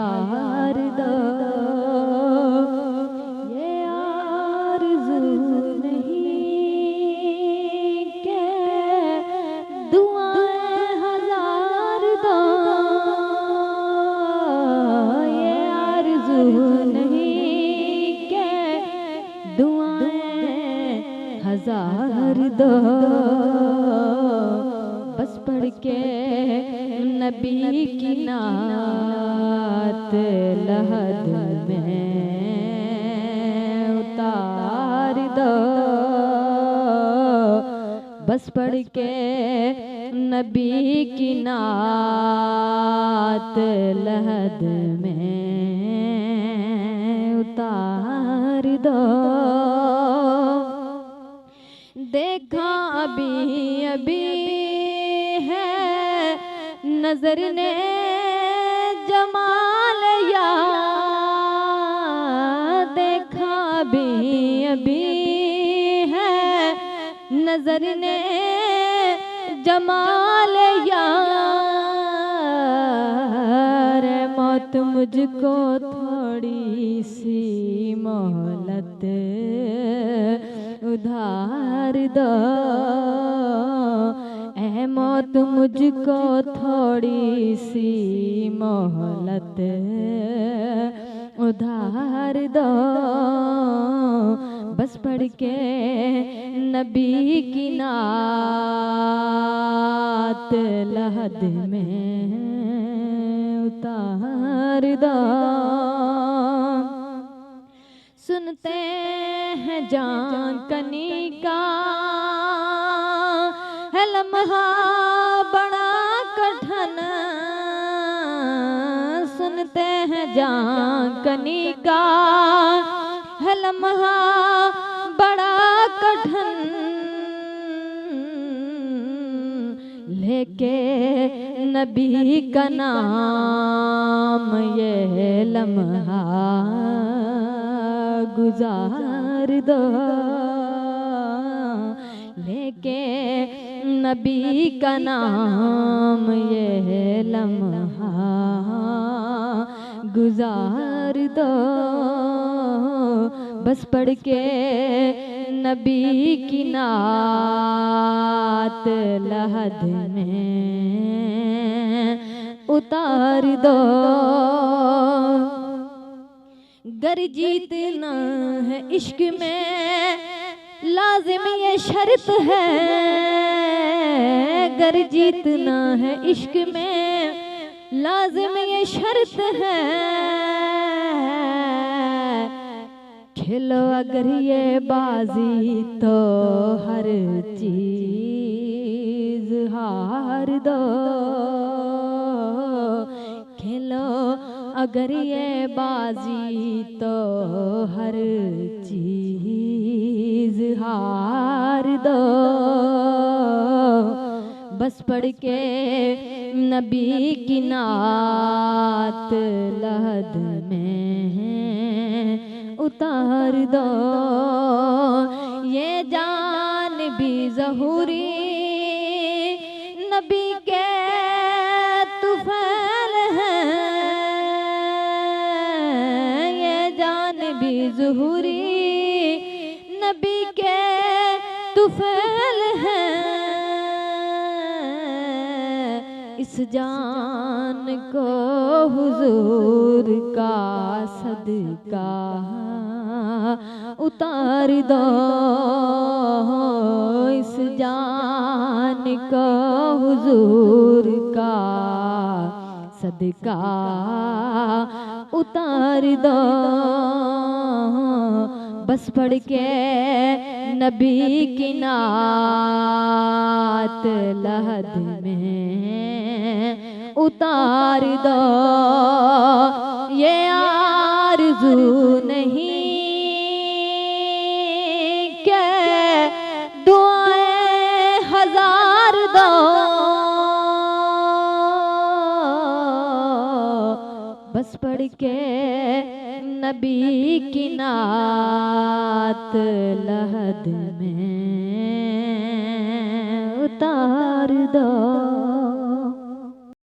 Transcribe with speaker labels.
Speaker 1: हजार दो, ये आरज़ू नहीं के दुआएं हजार दो, ये आरज़ू नहीं के दुआएं हजार दो। बस पढ़ के नबी की नात लहद में उतार दो, बस पढ़ के नबी की नात लहद में उतार दो। देखा अभी अभी है नजर ने जमाल या, देखा अभी अभी है नजर ने जमाल यार, मौत मुझको थोड़ी सी मोहलत उधार दो, ऐ मौत मुझको थोड़ी सी मोहलत उधार दो। बस पढ़ के नबी की नात लहद में उतार दो। सुनते हैं जान कनी का है लम्हा बड़ा कठिन, सुनते हैं जान कनी का है लम्हा बड़ा कठिन, लेके नबी का नाम ये लम्हा गुजार दो, लेके नबी का नाम ये लम्हा गुजार दो। बस पढ़ के नबी की नात लहद में उतार दो। गर जीतना है इश्क में लाजिम ये शर्त है, गर जीतना है इश्क में लाजिम ये शर्त है, खेलो अगर ये बाजी तो हर चीज हार दो, खेलो अगर ये बाजी तो हर चीज हार दो। बस पढ़ के नबी की नात लहद में उतार दो। ये जान भी ज़हूरी नबी के तुफैल है, ये जान भी ज़हूरी नबी के तुफैल है, इस जान को हुजूर का सदका उतार दो, इस जान को हुजूर का सदका उतार दो। बस पढ़ के नबी की नात लहद में उतार दो। ये आरज़ू नहीं के दुआएं हजार दो, बस पढ़ के नबी की नात लहद में उतार दो।